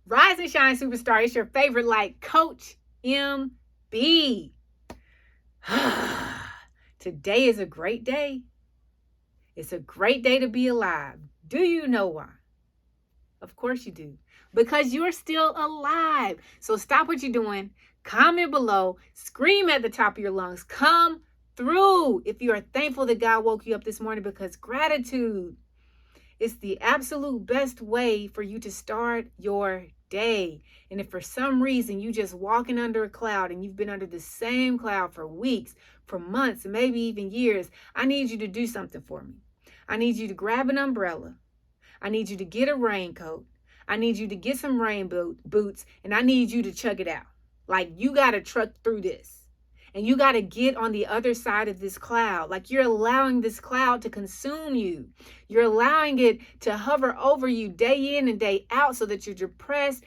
Rise and shine, superstar. It's your favorite light, Coach MB. Today is a great day. It's a great day to be alive. Do you know why? Of course you do. Because you're still alive. So stop what you're doing. Comment below. Scream at the top of your lungs. Come through if you are thankful that God woke you up this morning, because gratitude is the absolute best way for you to start your day. And if for some reason you just walking under a cloud and you've been under the same cloud for weeks, for months, and maybe even years, I need you to do something for me. I need you to grab an umbrella. I need you to get a raincoat. I need you to get some rain boots, and I need you to chug it out. Like, you got to truck through this. And you got to get on the other side of this cloud. Like, you're allowing this cloud to consume you. You're allowing it to hover over you day in and day out, so that you're depressed.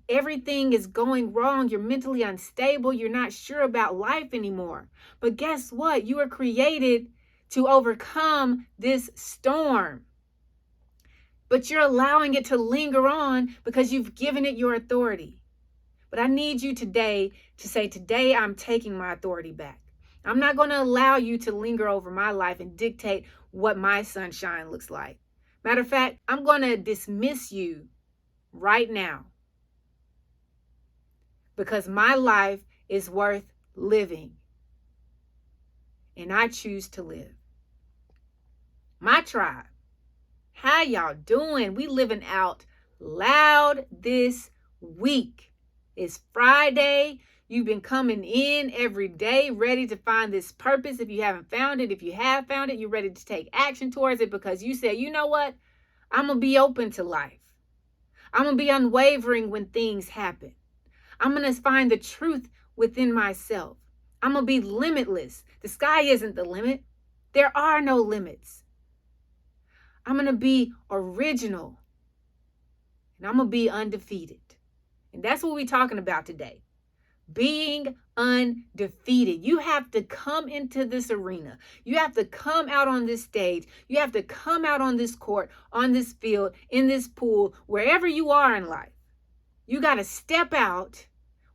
Everything is going wrong. You're mentally unstable. You're not sure about life anymore. But guess what? You were created to overcome this storm. But you're allowing it to linger on because you've given it your authority. But I need you today to say, today I'm taking my authority back. I'm not going to allow you to linger over my life and dictate what my sunshine looks like. Matter of fact, I'm going to dismiss you right now, because my life is worth living, and I choose to live. My tribe, how y'all doing? We living out loud this week. It's Friday. You've been coming in every day ready to find this purpose. If you haven't found it, if you have found it, you're ready to take action towards it, because you said, you know what? I'm going to be open to life. I'm going to be unwavering when things happen. I'm going to find the truth within myself. I'm going to be limitless. The sky isn't the limit. There are no limits. I'm going to be original, and I'm going to be undefeated. And that's what we're talking about today. Being undefeated. You have to come into this arena. You have to come out on this stage. You have to come out on this court, on this field, in this pool, wherever you are in life. You got to step out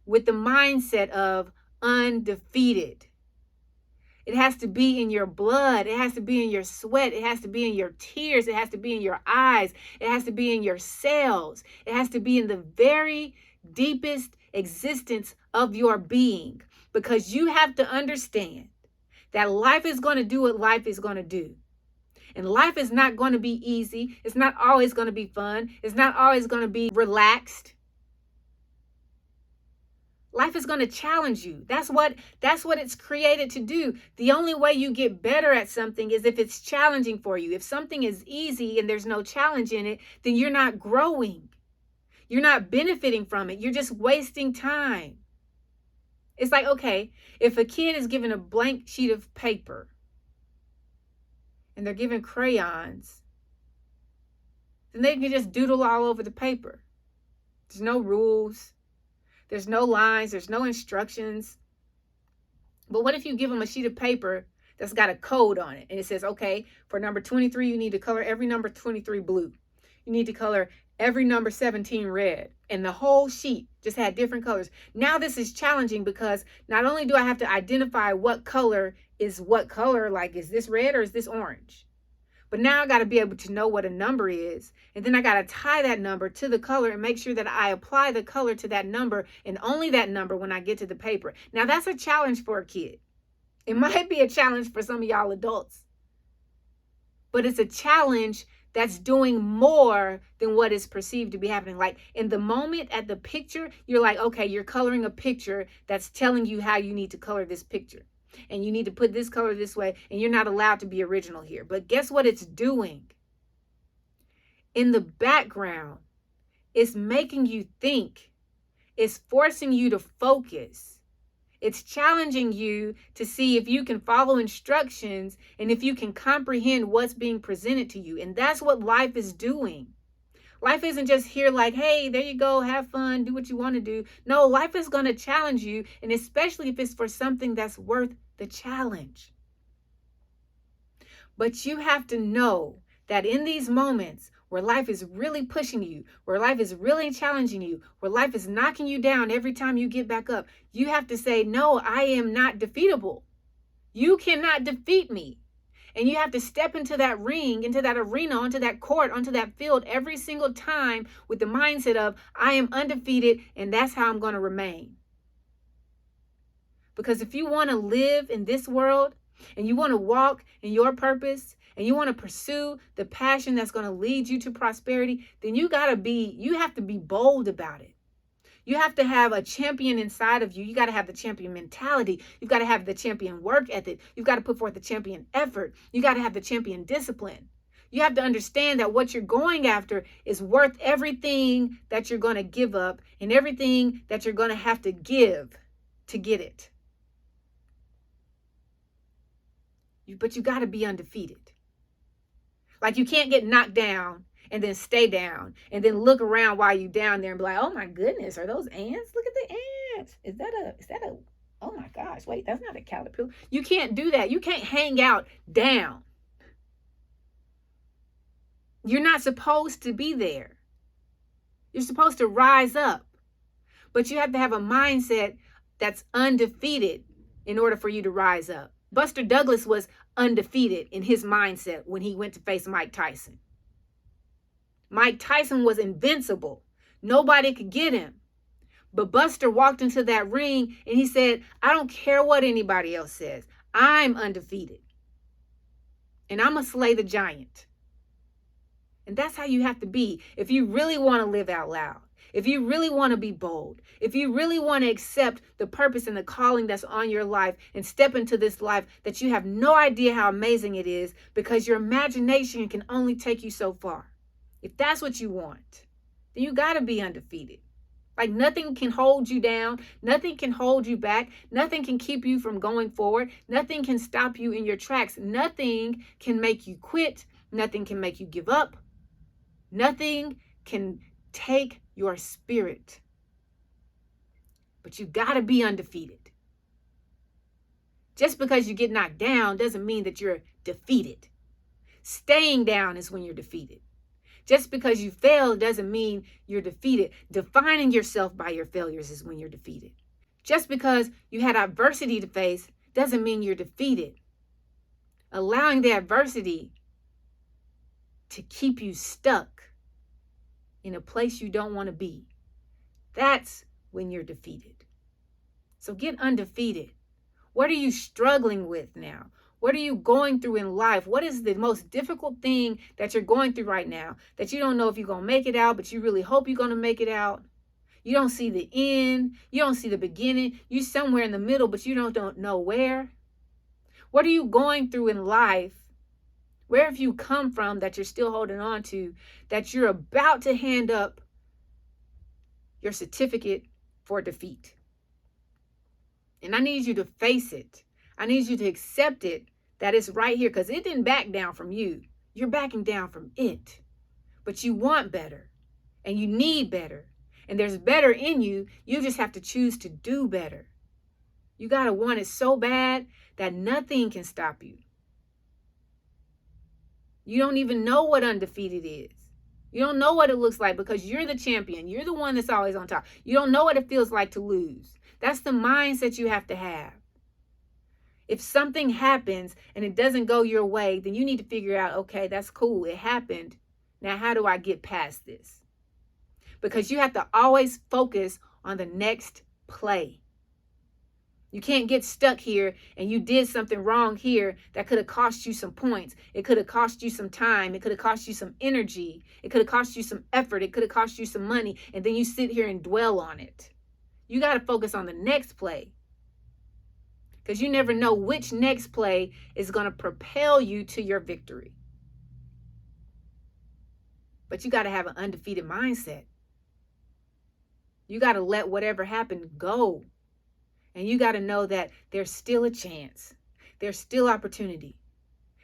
with the mindset of undefeated. It has to be in your blood. It has to be in your sweat. It has to be in your tears. It has to be in your eyes. It has to be in your cells. It has to be in the very deepest existence of your being, because you have to understand that life is going to do what life is going to do. And life is not going to be easy. It's not always going to be fun. It's not always going to be relaxed. Life is going to challenge you. That's what it's created to do. The only way you get better at something is if it's challenging for you. If something is easy and there's no challenge in it, then you're not growing. You're not benefiting from it. You're just wasting time. It's like, okay, if a kid is given a blank sheet of paper and they're given crayons, then they can just doodle all over the paper. There's no rules. There's no lines. There's no instructions. But what if you give them a sheet of paper that's got a code on it, and it says, okay, for number 23, you need to color every number 23 blue. You need to color every number 17 red, and the whole sheet just had different colors. Now this is challenging, because not only do I have to identify what color is what color, like, is this red or is this orange? But now I got to be able to know what a number is, and then I got to tie that number to the color and make sure that I apply the color to that number, and only that number, when I get to the paper. Now that's a challenge for a kid. It might be a challenge for some of y'all adults, but it's a challenge that's doing more than what is perceived to be happening. Like, in the moment at the picture, you're like, okay, you're coloring a picture that's telling you how you need to color this picture. And you need to put this color this way, and you're not allowed to be original here. But guess what it's doing? In the background, it's making you think. It's forcing you to focus. It's challenging you to see if you can follow instructions and if you can comprehend what's being presented to you. And that's what life is doing. Life isn't just here like, hey, there you go, have fun, do what you want to do. No, life is going to challenge you, and especially if it's for something that's worth the challenge. But you have to know that in these moments where life is really pushing you, where life is really challenging you, where life is knocking you down every time you get back up, you have to say, no, I am not defeatable. You cannot defeat me. And you have to step into that ring, into that arena, onto that court, onto that field every single time with the mindset of, I am undefeated and that's how I'm going to remain. Because if you want to live in this world and you want to walk in your purpose and you want to pursue the passion that's going to lead you to prosperity, then you have to be bold about it. You have to have a champion inside of you. You got to have the champion mentality. You've got to have the champion work ethic. You've got to put forth the champion effort. You got to have the champion discipline. You have to understand that what you're going after is worth everything that you're going to give up and everything that you're going to have to give to get it. But you got to be undefeated. Like you can't get knocked down and then stay down and then look around while you're down there and be like, oh my goodness, are those ants? Look at the ants. Is that a, oh my gosh, wait, that's not a caterpillar. You can't do that. You can't hang out down. You're not supposed to be there. You're supposed to rise up. But you have to have a mindset that's undefeated in order for you to rise up. Buster Douglas was undefeated in his mindset when he went to face Mike Tyson. Mike Tyson was invincible. Nobody could get him. But Buster walked into that ring and he said, I don't care what anybody else says. I'm undefeated. And I'm going to slay the giant. And that's how you have to be if you really want to live out loud. If you really want to be bold, if you really want to accept the purpose and the calling that's on your life and step into this life that you have no idea how amazing it is because your imagination can only take you so far. If that's what you want, then you got to be undefeated. Like nothing can hold you down. Nothing can hold you back. Nothing can keep you from going forward. Nothing can stop you in your tracks. Nothing can make you quit. Nothing can make you give up. Nothing can take your spirit. But you got to be undefeated. Just because you get knocked down doesn't mean that you're defeated. Staying down is when you're defeated. Just because you fail doesn't mean you're defeated. Defining yourself by your failures is when you're defeated. Just because you had adversity to face doesn't mean you're defeated. Allowing the adversity to keep you stuck in a place you don't want to be, that's when you're defeated. So get undefeated. What are you struggling with now? What are you going through in life? What is the most difficult thing that you're going through right now that you don't know if you're going to make it out, but you really hope you're going to make it out? You don't see the end. You don't see the beginning. You're somewhere in the middle, but you don't know where. What are you going through in life? Where have you come from that you're still holding on to, that you're about to hand up your certificate for defeat? And I need you to face it. I need you to accept it, that it's right here, because it didn't back down from you. You're backing down from it. But you want better, and you need better, and there's better in you. You just have to choose to do better. You got to want it so bad that nothing can stop you. You don't even know what undefeated is. You don't know what it looks like because you're the champion. You're the one that's always on top. You don't know what it feels like to lose. That's the mindset you have to have. If something happens and it doesn't go your way, then you need to figure out, okay, that's cool. It happened. Now, how do I get past this? Because you have to always focus on the next play. You can't get stuck here and you did something wrong here that could have cost you some points. It could have cost you some time. It could have cost you some energy. It could have cost you some effort. It could have cost you some money. And then you sit here and dwell on it. You got to focus on the next play. Because you never know which next play is going to propel you to your victory. But you got to have an undefeated mindset. You got to let whatever happened go. And you got to know that there's still a chance. There's still opportunity.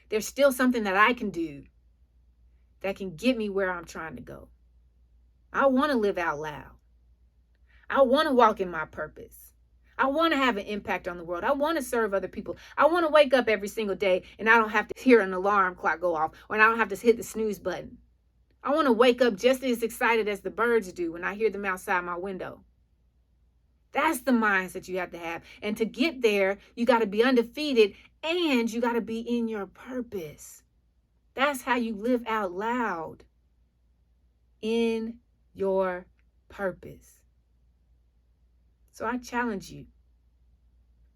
There's still something that I can do that can get me where I'm trying to go. I want to live out loud. I want to walk in my purpose. I want to have an impact on the world. I want to serve other people. I want to wake up every single day and I don't have to hear an alarm clock go off, or I don't have to hit the snooze button. I want to wake up just as excited as the birds do when I hear them outside my window. That's the mindset you have to have. And to get there, you got to be undefeated and you got to be in your purpose. That's how you live out loud. In your purpose. So I challenge you.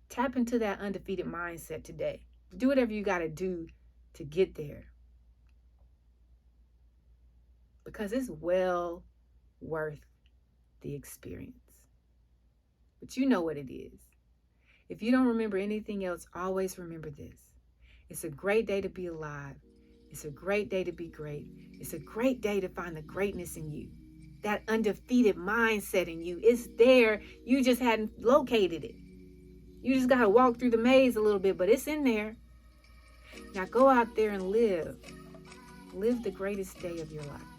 Tap into that undefeated mindset today. Do whatever you got to do to get there. Because it's well worth the experience. But you know what it is. If you don't remember anything else, always remember this. It's a great day to be alive. It's a great day to be great. It's a great day to find the greatness in you. That undefeated mindset in you. It's there. You just hadn't located it. You just got to walk through the maze a little bit, but it's in there. Now go out there and live. Live the greatest day of your life.